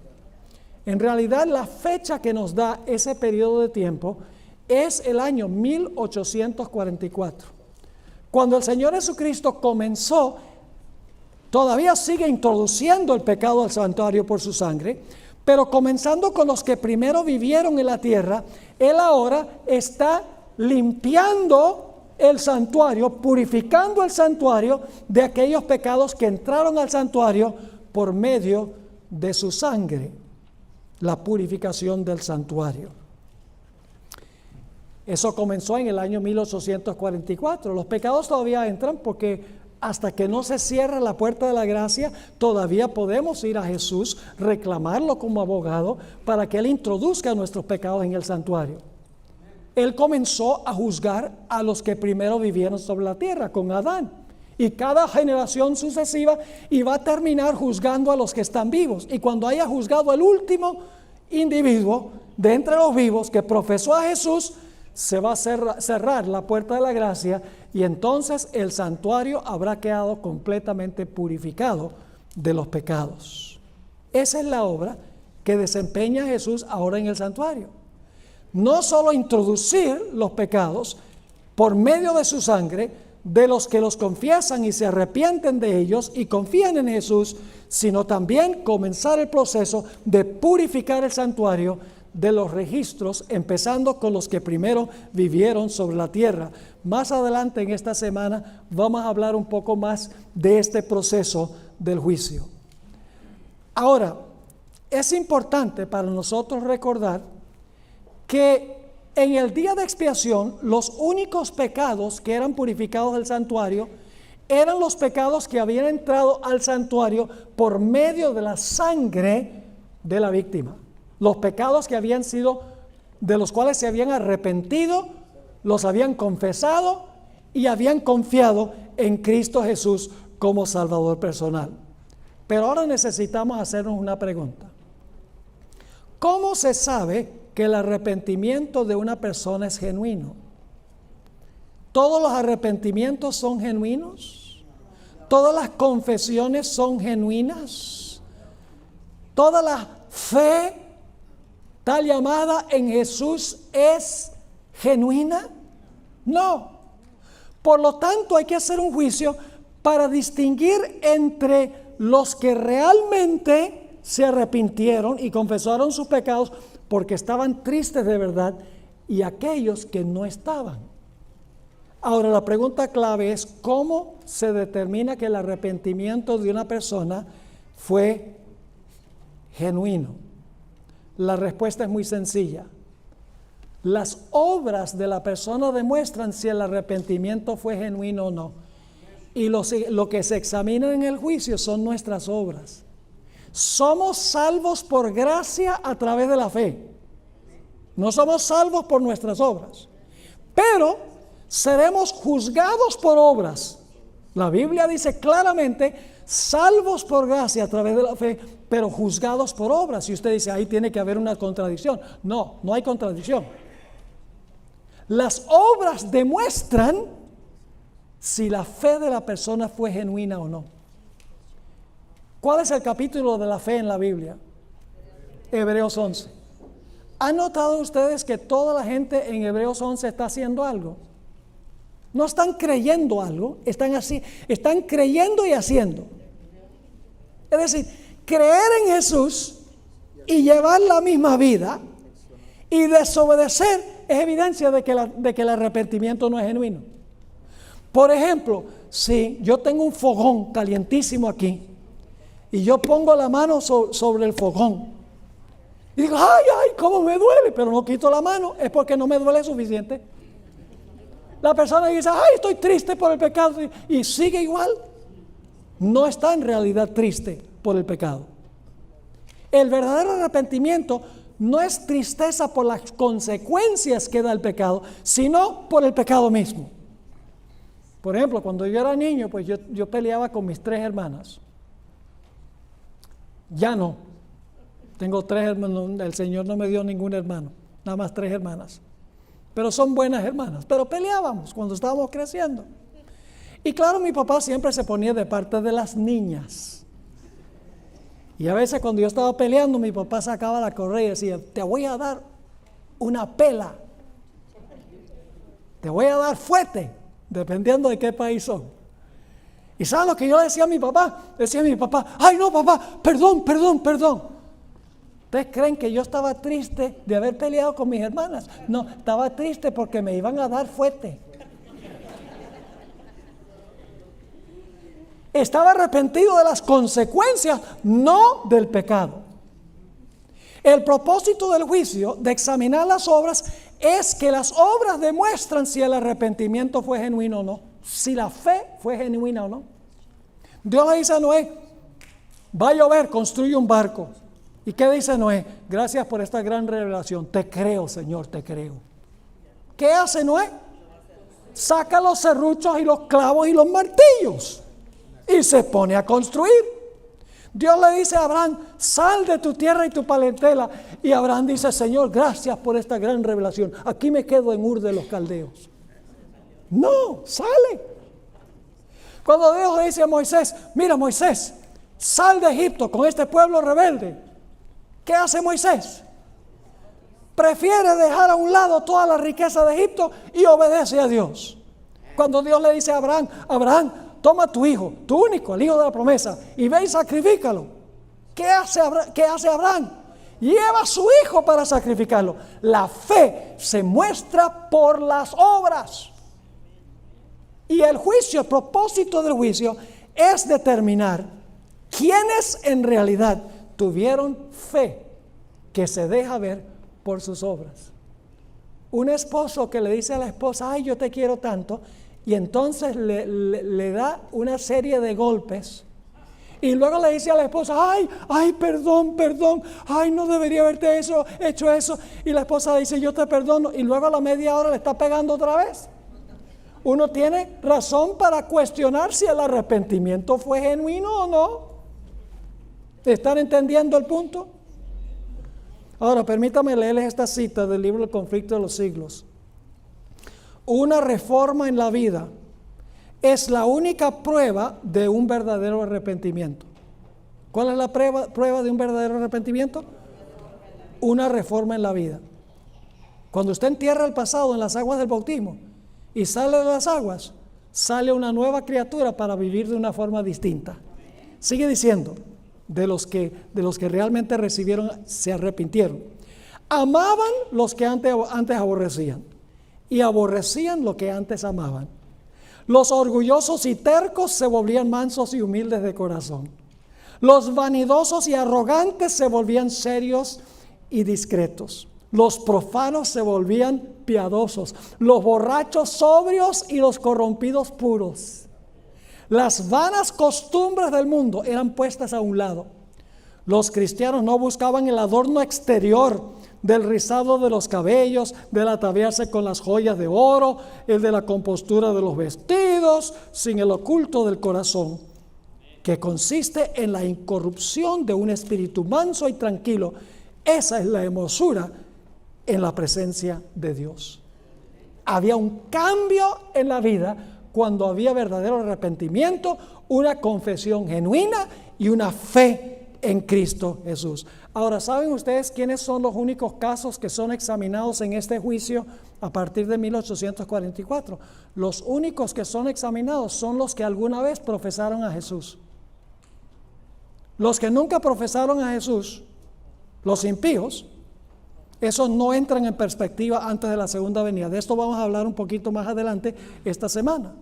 En realidad la fecha que nos da ese periodo de tiempo es el año 1844. Cuando el Señor Jesucristo comenzó, todavía sigue introduciendo el pecado al santuario por su sangre, pero comenzando con los que primero vivieron en la tierra, Él ahora está limpiando el santuario, purificando el santuario de aquellos pecados que entraron al santuario por medio de su sangre, la purificación del santuario. Eso comenzó en el año 1844. Los pecados todavía entran porque hasta que no se cierra la puerta de la gracia, todavía podemos ir a Jesús, reclamarlo como abogado para que Él introduzca nuestros pecados en el santuario. Él comenzó a juzgar a los que primero vivieron sobre la tierra, con Adán. Y cada generación sucesiva iba a terminar juzgando a los que están vivos. Y cuando haya juzgado al último individuo de entre los vivos que profesó a Jesús, se va a cerrar la puerta de la gracia, y entonces el santuario habrá quedado completamente purificado de los pecados. Esa es la obra que desempeña Jesús ahora en el santuario. No solo introducir los pecados por medio de su sangre de los que los confiesan y se arrepienten de ellos y confían en Jesús, sino también comenzar el proceso de purificar el santuario de los registros, empezando con los que primero vivieron sobre la tierra. Más adelante en esta semana vamos a hablar un poco más de este proceso del juicio. Ahora, es importante para nosotros recordar que en el día de expiación los únicos pecados que eran purificados del santuario eran los pecados que habían entrado al santuario por medio de la sangre de la víctima. Los pecados que habían sido, de los cuales se habían arrepentido, los habían confesado y habían confiado en Cristo Jesús como Salvador personal. Pero ahora necesitamos hacernos una pregunta. ¿Cómo se sabe que el arrepentimiento de una persona es genuino? ¿Todos los arrepentimientos son genuinos? ¿Todas las confesiones son genuinas? ¿Toda la fe tal llamada en Jesús es genuina? No. Por lo tanto, hay que hacer un juicio para distinguir entre los que realmente se arrepintieron y confesaron sus pecados porque estaban tristes de verdad y aquellos que no estaban. Ahora, la pregunta clave es: ¿cómo se determina que el arrepentimiento de una persona fue genuino? La respuesta es muy sencilla. Las obras de la persona demuestran si el arrepentimiento fue genuino o no. Y lo que se examina en el juicio son nuestras obras. Somos salvos por gracia a través de la fe. No somos salvos por nuestras obras. Pero seremos juzgados por obras. La Biblia dice claramente: salvos por gracia a través de la fe, pero juzgados por obras. Y usted dice, ahí tiene que haber una contradicción. No, no hay contradicción. Las obras demuestran si la fe de la persona fue genuina o no. ¿Cuál es el capítulo de la fe en la Biblia? Hebreos 11. ¿Han notado ustedes que toda la gente en Hebreos 11 está haciendo algo? No están creyendo algo, están creyendo y haciendo. Es decir, creer en Jesús y llevar la misma vida y desobedecer es evidencia de que el arrepentimiento no es genuino. Por ejemplo, si yo tengo un fogón calientísimo aquí y yo pongo la mano sobre el fogón y digo, ay, cómo me duele, pero no quito la mano, es porque no me duele suficiente. La persona dice, ay, estoy triste por el pecado, y sigue igual. No está en realidad triste por el pecado. El verdadero arrepentimiento no es tristeza por las consecuencias que da el pecado, sino por el pecado mismo. Por ejemplo, cuando yo era niño, pues yo peleaba con mis 3 hermanas. Ya no. Tengo 3 hermanos, el Señor no me dio ningún hermano, nada más 3 hermanas. Pero son buenas hermanas, pero peleábamos cuando estábamos creciendo. Y claro, mi papá siempre se ponía de parte de las niñas. Y a veces cuando yo estaba peleando, mi papá sacaba la correa y decía, te voy a dar una pela. Te voy a dar fuerte, dependiendo de qué país son. ¿Y saben lo que yo le decía a mi papá? Decía a mi papá, ay no papá, perdón. ¿Ustedes creen que yo estaba triste de haber peleado con mis hermanas? No, estaba triste porque me iban a dar fuerte. Estaba arrepentido de las consecuencias, no del pecado. El propósito del juicio, de examinar las obras, es que las obras demuestran si el arrepentimiento fue genuino o no, si la fe fue genuina o no. Dios le dice a Noé, va a llover, construye un barco. ¿Y qué dice Noé? Gracias por esta gran revelación. Te creo, Señor, te creo. ¿Qué hace Noé? Saca los serruchos y los clavos y los martillos y se pone a construir. Dios le dice a Abraham, sal de tu tierra y tu parentela. Y Abraham dice, Señor, gracias por esta gran revelación. Aquí me quedo en Ur de los Caldeos. No, sale. Cuando Dios le dice a Moisés, mira Moisés, sal de Egipto con este pueblo rebelde. ¿Qué hace Moisés? Prefiere dejar a un lado toda la riqueza de Egipto y obedece a Dios. Cuando Dios le dice a Abraham, Abraham, toma a tu hijo, tu único, el hijo de la promesa, y ve y sacrifícalo. ¿Qué hace Abraham? Lleva a su hijo para sacrificarlo. La fe se muestra por las obras. Y el juicio, el propósito del juicio es determinar quiénes en realidad tuvieron fe que se deja ver por sus obras. Un esposo que le dice a la esposa, ay, yo te quiero tanto, y entonces le da una serie de golpes, y luego le dice a la esposa, ay, perdón, ay, no debería haberte hecho eso, y la esposa dice, yo te perdono, y luego a la media hora le está pegando otra vez. Uno tiene razón para cuestionar si el arrepentimiento fue genuino o no. ¿Están entendiendo el punto? Ahora, permítame leerles esta cita del libro El conflicto de los siglos. Una reforma en la vida es la única prueba de un verdadero arrepentimiento. ¿Cuál es la prueba de un verdadero arrepentimiento? Una reforma en la vida. Cuando usted entierra el pasado en las aguas del bautismo y sale de las aguas, sale una nueva criatura para vivir de una forma distinta. Sigue diciendo, de los que realmente recibieron, se arrepintieron. Amaban los que antes aborrecían y aborrecían lo que antes amaban. Los orgullosos y tercos se volvían mansos y humildes de corazón. Los vanidosos y arrogantes se volvían serios y discretos. Los profanos se volvían piadosos. Los borrachos sobrios y los corrompidos puros. Las vanas costumbres del mundo eran puestas a un lado. Los cristianos no buscaban el adorno exterior del rizado de los cabellos, del ataviarse con las joyas de oro, el de la compostura de los vestidos, sin el oculto del corazón, que consiste en la incorrupción de un espíritu manso y tranquilo. Esa es la hermosura en la presencia de Dios. Había un cambio en la vida cuando había verdadero arrepentimiento, una confesión genuina y una fe en Cristo Jesús. Ahora, ¿saben ustedes quiénes son los únicos casos que son examinados en este juicio a partir de 1844? Los únicos que son examinados son los que alguna vez profesaron a Jesús. Los que nunca profesaron a Jesús, los impíos, esos no entran en perspectiva antes de la segunda venida. De esto vamos a hablar un poquito más adelante esta semana.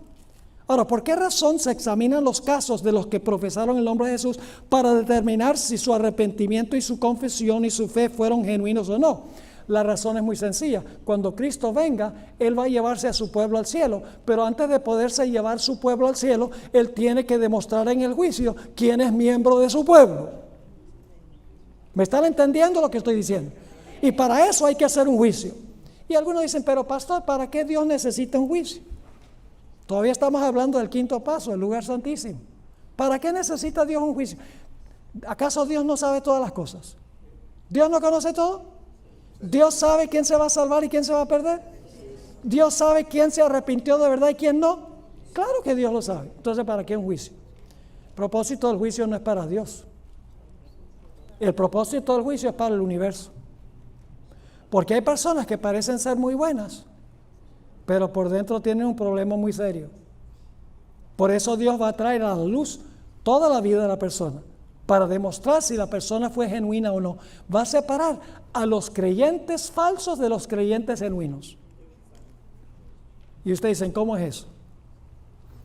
Ahora, ¿por qué razón se examinan los casos de los que profesaron el nombre de Jesús para determinar si su arrepentimiento y su confesión y su fe fueron genuinos o no? La razón es muy sencilla. Cuando Cristo venga, Él va a llevarse a su pueblo al cielo, pero antes de poderse llevar su pueblo al cielo, Él tiene que demostrar en el juicio quién es miembro de su pueblo. ¿Me están entendiendo lo que estoy diciendo? Y para eso hay que hacer un juicio. Y algunos dicen, pero pastor, ¿para qué Dios necesita un juicio? Todavía estamos hablando del quinto paso, el lugar santísimo. ¿Para qué necesita Dios un juicio? ¿Acaso Dios no sabe todas las cosas? ¿Dios no conoce todo? ¿Dios sabe quién se va a salvar y quién se va a perder? ¿Dios sabe quién se arrepintió de verdad y quién no? Claro que Dios lo sabe. Entonces, ¿para qué un juicio? El propósito del juicio no es para Dios. El propósito del juicio es para el universo. Porque hay personas que parecen ser muy buenas, pero por dentro tienen un problema muy serio. Por eso Dios va a traer a la luz toda la vida de la persona, para demostrar si la persona fue genuina o no. Va a separar a los creyentes falsos de los creyentes genuinos. Y ustedes dicen, ¿cómo es eso?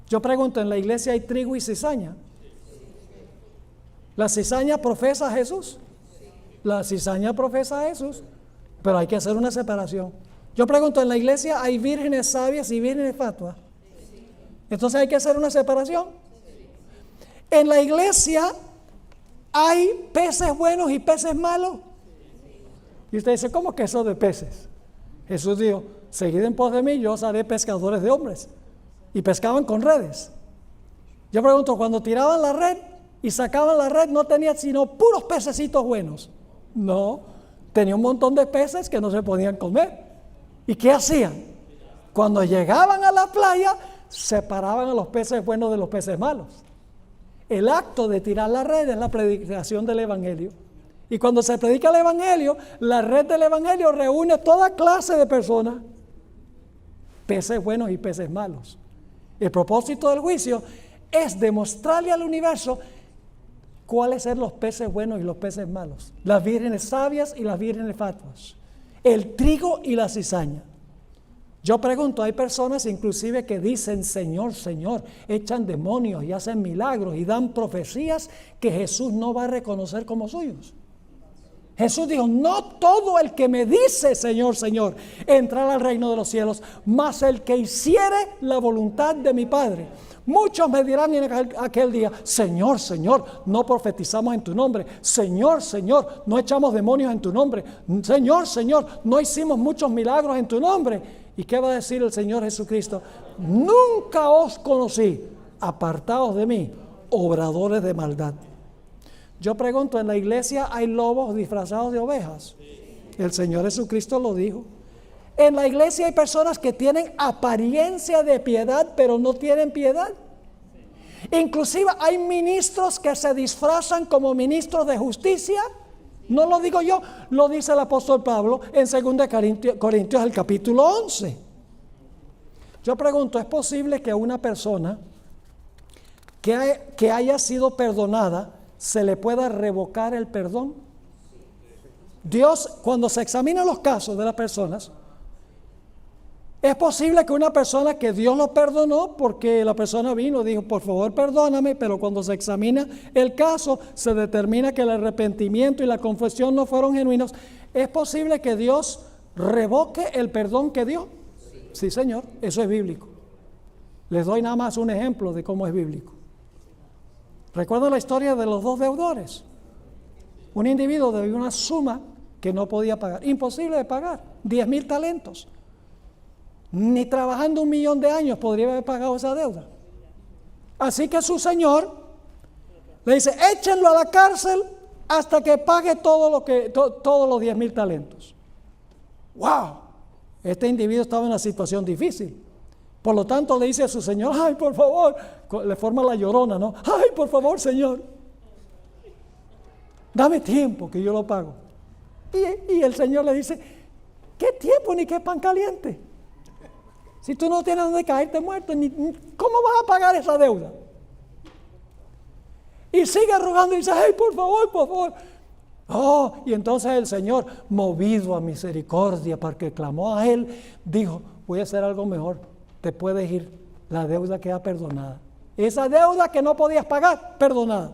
Yo pregunto, ¿en la iglesia hay trigo y cizaña? ¿La cizaña profesa a Jesús? La cizaña profesa a Jesús, pero hay que hacer una separación. Yo pregunto, ¿en la iglesia hay vírgenes sabias y vírgenes fatuas? Entonces hay que hacer una separación. En la iglesia hay peces buenos y peces malos. Y usted dice, ¿cómo que eso de peces? Jesús dijo, seguid en pos de mí, yo os haré pescadores de hombres. Y pescaban con redes. Yo pregunto, cuando tiraban la red y sacaban la red, ¿no tenían sino puros pececitos buenos? No, tenía un montón de peces que no se podían comer. ¿Y qué hacían? Cuando llegaban a la playa, separaban a los peces buenos de los peces malos. El acto de tirar la red es la predicación del Evangelio. Y cuando se predica el Evangelio, la red del Evangelio reúne toda clase de personas, peces buenos y peces malos. El propósito del juicio es demostrarle al universo cuáles son los peces buenos y los peces malos, las vírgenes sabias y las vírgenes fatuas, el trigo y la cizaña. Yo pregunto, hay personas inclusive que dicen Señor, Señor, echan demonios y hacen milagros y dan profecías que Jesús no va a reconocer como suyos. Jesús dijo, no todo el que me dice Señor, Señor, entrará al reino de los cielos, mas el que hiciere la voluntad de mi Padre. Muchos me dirán en aquel día, Señor, Señor, no profetizamos en tu nombre. Señor, Señor, no echamos demonios en tu nombre. Señor, Señor, no hicimos muchos milagros en tu nombre. ¿Y qué va a decir el Señor Jesucristo? Nunca os conocí, apartados de mí, obradores de maldad. Yo pregunto, ¿en la iglesia hay lobos disfrazados de ovejas? El Señor Jesucristo lo dijo. En la iglesia hay personas que tienen apariencia de piedad, pero no tienen piedad. Inclusive hay ministros que se disfrazan como ministros de justicia. No lo digo yo, lo dice el apóstol Pablo en 2 Corintios el capítulo 11. Yo pregunto, ¿es posible que una persona que haya sido perdonada se le pueda revocar el perdón? Dios, cuando se examinan los casos de las personas, es posible que una persona que Dios lo perdonó porque la persona vino y dijo, por favor perdóname, pero cuando se examina el caso, se determina que el arrepentimiento y la confesión no fueron genuinos. ¿Es posible que Dios revoque el perdón que dio? Sí, Señor, eso es bíblico. Les doy nada más un ejemplo de cómo es bíblico. ¿Recuerdan la historia de los dos deudores? Un individuo debió una suma que no podía pagar, imposible de pagar, 10,000 talentos. Ni trabajando 1,000,000 de años podría haber pagado esa deuda. Así que su señor le dice, échenlo a la cárcel hasta que pague todos los 10,000 talentos. ¡Wow! Este individuo estaba en una situación difícil. Por lo tanto le dice a su señor, ay, por favor, le forma la llorona, ¿no? Ay, por favor, señor, dame tiempo que yo lo pago. Y el señor le dice, ¿qué tiempo ni qué pan caliente? Si tú no tienes donde caerte muerto, ¿cómo vas a pagar esa deuda? Y sigue rogando y dice, ay, por favor, por favor. Oh, y entonces el Señor, movido a misericordia, porque clamó a él, dijo, voy a hacer algo mejor, te puedes ir, la deuda queda perdonada. Esa deuda que no podías pagar, perdonada.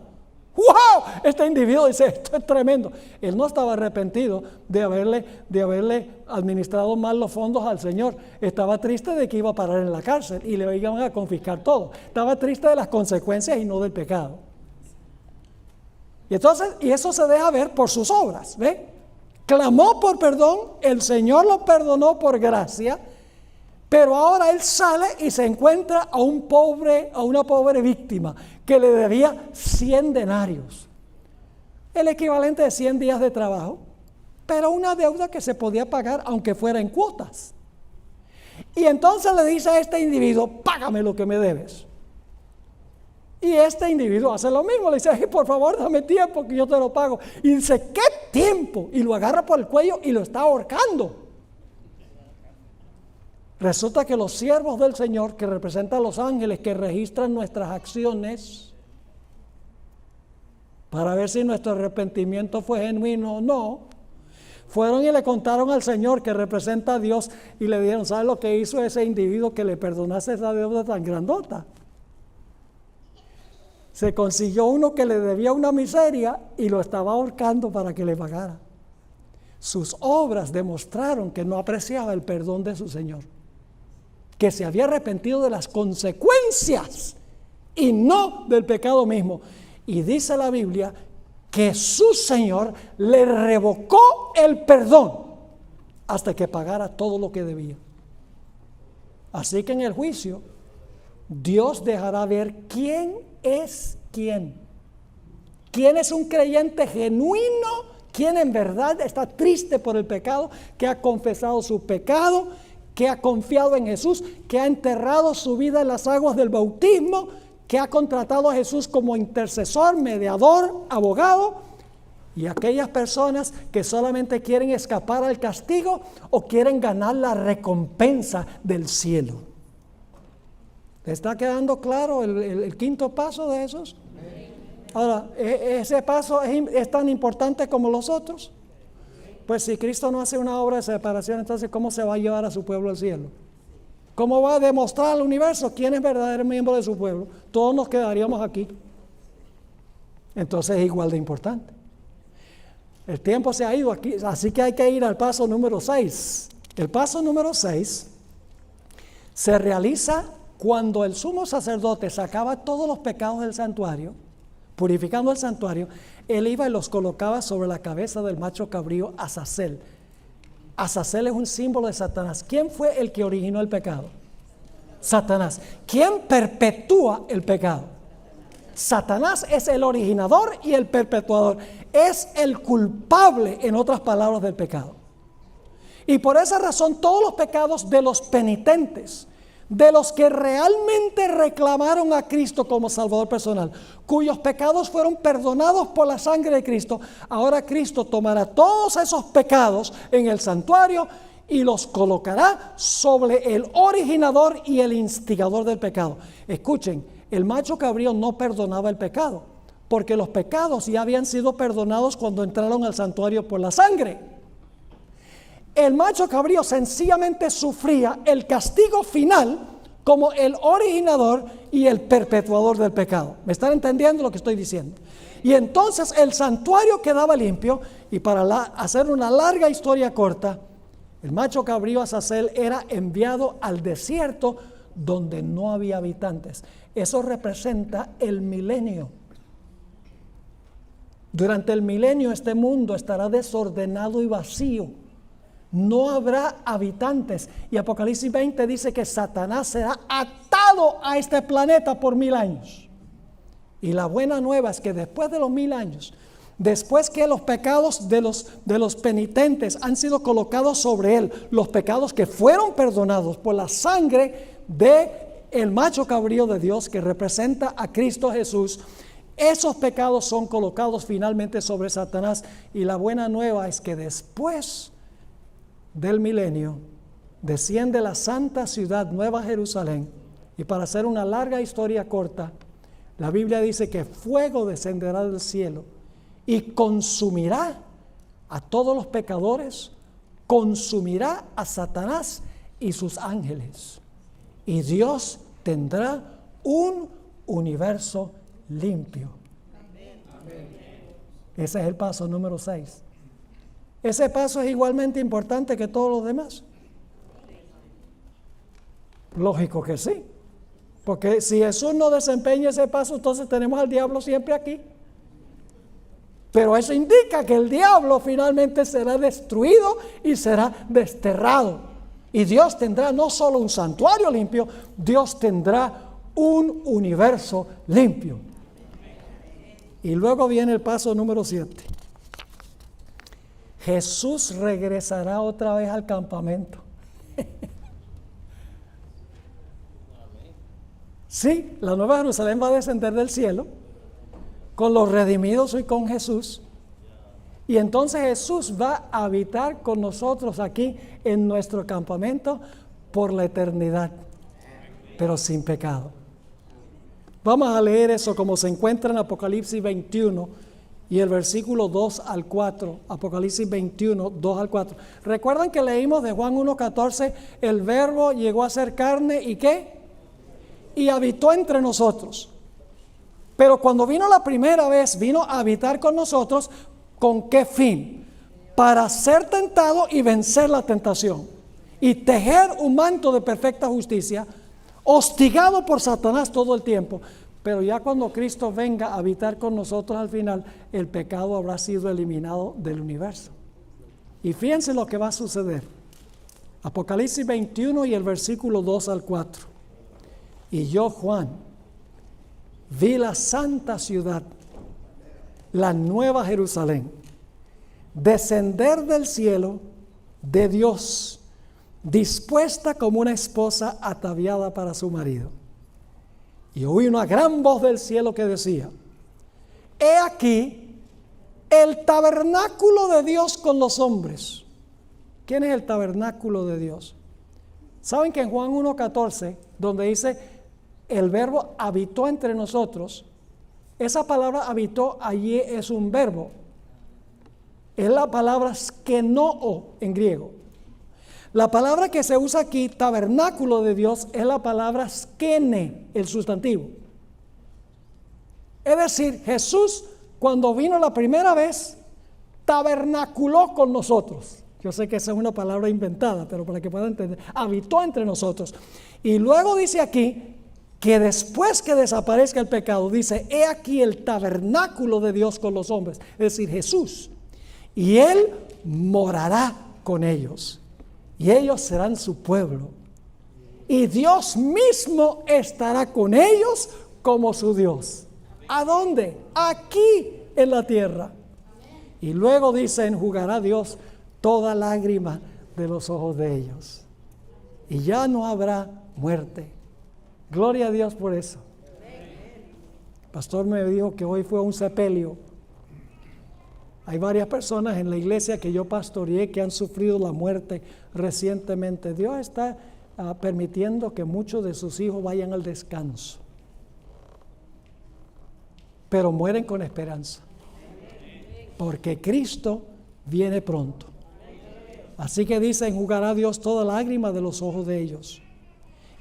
¡Wow! Este individuo dice, esto es tremendo. Él no estaba arrepentido de haberle administrado mal los fondos al Señor. Estaba triste de que iba a parar en la cárcel y le iban a confiscar todo. Estaba triste de las consecuencias y no del pecado. Y eso se deja ver por sus obras, ¿ve? Clamó por perdón, el Señor lo perdonó por gracia, pero ahora él sale y se encuentra a una pobre víctima que le debía 100 denarios, el equivalente de 100 días de trabajo, pero una deuda que se podía pagar aunque fuera en cuotas. Y entonces le dice a este individuo, págame lo que me debes. Y este individuo hace lo mismo, le dice, ay, por favor, dame tiempo que yo te lo pago. Y dice, ¿qué tiempo? Y lo agarra por el cuello y lo está ahorcando. Resulta que los siervos del Señor, que representan a los ángeles que registran nuestras acciones para ver si nuestro arrepentimiento fue genuino o no, fueron y le contaron al Señor, que representa a Dios, y le dijeron, ¿sabes lo que hizo ese individuo que le perdonase esa deuda tan grandota? Se consiguió uno que le debía una miseria y lo estaba ahorcando para que le pagara. Sus obras demostraron que no apreciaba el perdón de su Señor, que se había arrepentido de las consecuencias y no del pecado mismo. Y dice la Biblia que su Señor le revocó el perdón hasta que pagara todo lo que debía. Así que en el juicio, Dios dejará ver quién es quién. ¿Quién es un creyente genuino? ¿Quién en verdad está triste por el pecado? Que ha confesado su pecado, que ha confiado en Jesús, que ha enterrado su vida en las aguas del bautismo, que ha contratado a Jesús como intercesor, mediador, abogado. Y aquellas personas que solamente quieren escapar al castigo o quieren ganar la recompensa del cielo. ¿Le está quedando claro el quinto paso de Jesús? Ahora, ¿ese paso es tan importante como los otros? Pues si Cristo no hace una obra de separación, entonces ¿cómo se va a llevar a su pueblo al cielo? ¿Cómo va a demostrar al universo quién es verdadero miembro de su pueblo? Todos nos quedaríamos aquí. Entonces es igual de importante. El tiempo se ha ido aquí, así que hay que ir al paso número 6. El paso número 6 se realiza cuando el sumo sacerdote sacaba todos los pecados del santuario, purificando el santuario. Él iba y los colocaba sobre la cabeza del macho cabrío Azazel. Azazel es un símbolo de Satanás. ¿Quién fue el que originó el pecado? Satanás. ¿Quién perpetúa el pecado? Satanás es el originador y el perpetuador. Es el culpable, en otras palabras, del pecado. Y por esa razón todos los pecados de los penitentes, de los que realmente reclamaron a Cristo como Salvador personal, cuyos pecados fueron perdonados por la sangre de Cristo, ahora Cristo tomará todos esos pecados en el santuario y los colocará sobre el originador y el instigador del pecado. Escuchen, el macho cabrío no perdonaba el pecado, porque los pecados ya habían sido perdonados cuando entraron al santuario por la sangre. El macho cabrío sencillamente sufría el castigo final como el originador y el perpetuador del pecado. ¿Me están entendiendo lo que estoy diciendo? Y entonces el santuario quedaba limpio, y para hacer una larga historia corta, el macho cabrío Azazel era enviado al desierto donde no había habitantes. Eso representa el milenio. Durante el milenio este mundo estará desordenado y vacío. No habrá habitantes. Y Apocalipsis 20 dice que Satanás será atado a este planeta por 1000 años. Y la buena nueva es que después de los 1000 años, después que los pecados de los penitentes han sido colocados sobre él, los pecados que fueron perdonados por la sangre de el macho cabrío de Dios que representa a Cristo Jesús, esos pecados son colocados finalmente sobre Satanás. Y la buena nueva es que después del milenio desciende la santa ciudad Nueva Jerusalén, y para hacer una larga historia corta, la Biblia dice que fuego descenderá del cielo y consumirá a todos los pecadores, consumirá a Satanás y sus ángeles, y Dios tendrá un universo limpio. Ese es el paso número 6. Ese paso es igualmente importante que todos los demás. Lógico que sí, porque si Jesús no desempeña ese paso, entonces tenemos al diablo siempre aquí. Pero eso indica que el diablo finalmente será destruido y será desterrado. Y Dios tendrá no solo un santuario limpio, Dios tendrá un universo limpio. Y luego viene el paso número 7. Jesús regresará otra vez al campamento. Sí, la Nueva Jerusalén va a descender del cielo con los redimidos y con Jesús. Y entonces Jesús va a habitar con nosotros aquí en nuestro campamento por la eternidad, pero sin pecado. Vamos a leer eso como se encuentra en Apocalipsis 21 y el versículo 2 al 4. Apocalipsis 21, 2 al 4. ¿Recuerdan que leímos de Juan 1:14? El verbo llegó a ser carne y ¿qué? Y habitó entre nosotros. Pero cuando vino la primera vez, vino a habitar con nosotros, ¿con qué fin? Para ser tentado y vencer la tentación, y tejer un manto de perfecta justicia, hostigado por Satanás todo el tiempo. Pero ya cuando Cristo venga a habitar con nosotros al final, el pecado habrá sido eliminado del universo. Y fíjense lo que va a suceder. Apocalipsis 21 y el versículo 2 al 4. Y yo, Juan, vi la santa ciudad, la nueva Jerusalén, descender del cielo de Dios, dispuesta como una esposa ataviada para su marido. Y oí una gran voz del cielo que decía: he aquí el tabernáculo de Dios con los hombres. ¿Quién es el tabernáculo de Dios? ¿Saben que en Juan 1:14, donde dice el verbo habitó entre nosotros, esa palabra habitó allí es un verbo? Es la palabra skenoo en griego. La palabra que se usa aquí, tabernáculo de Dios, es la palabra skene, el sustantivo. Es decir, Jesús, cuando vino la primera vez, tabernaculó con nosotros. Yo sé que esa es una palabra inventada, pero para que puedan entender, habitó entre nosotros. Y luego dice aquí que después que desaparezca el pecado, dice: he aquí el tabernáculo de Dios con los hombres, es decir, Jesús. Y Él morará con ellos, y ellos serán su pueblo. Y Dios mismo estará con ellos como su Dios. ¿A dónde? Aquí en la tierra. Y luego dice: enjugará Dios toda lágrima de los ojos de ellos. Y ya no habrá muerte. Gloria a Dios por eso. El pastor me dijo que hoy fue un sepelio. Hay varias personas en la iglesia que yo pastoreé que han sufrido la muerte recientemente. Dios está permitiendo que muchos de sus hijos vayan al descanso, pero mueren con esperanza, porque Cristo viene pronto. Así que dice: enjugará Dios toda lágrima de los ojos de ellos.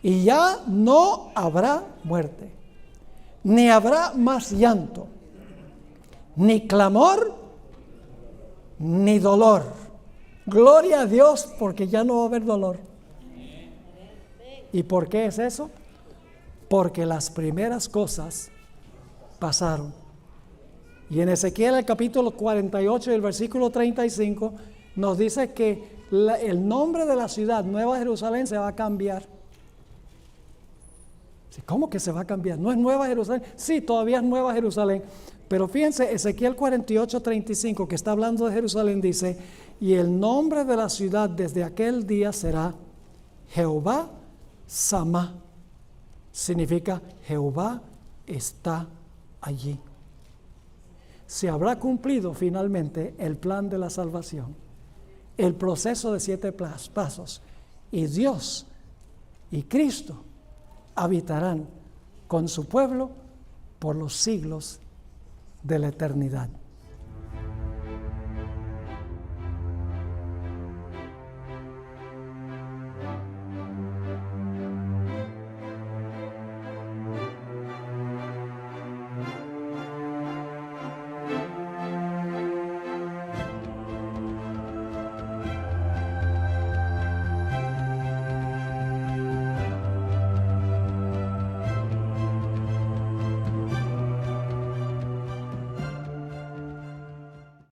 Y ya no habrá muerte, ni habrá más llanto, ni clamor, ni dolor. Gloria a Dios, porque ya no va a haber dolor. ¿Y por qué es eso? Porque las primeras cosas pasaron. Y en Ezequiel, el capítulo 48 y el versículo 35, nos dice que el nombre de la ciudad, Nueva Jerusalén, se va a cambiar. ¿Cómo que se va a cambiar? ¿No es Nueva Jerusalén? Sí, todavía es Nueva Jerusalén. Pero fíjense, Ezequiel 48:35, que está hablando de Jerusalén, dice: y el nombre de la ciudad desde aquel día será Jehová Samá. Significa Jehová está allí. Se habrá cumplido finalmente el plan de la salvación, el proceso de 7 pasos, y Dios y Cristo habitarán con su pueblo por los siglos de la eternidad.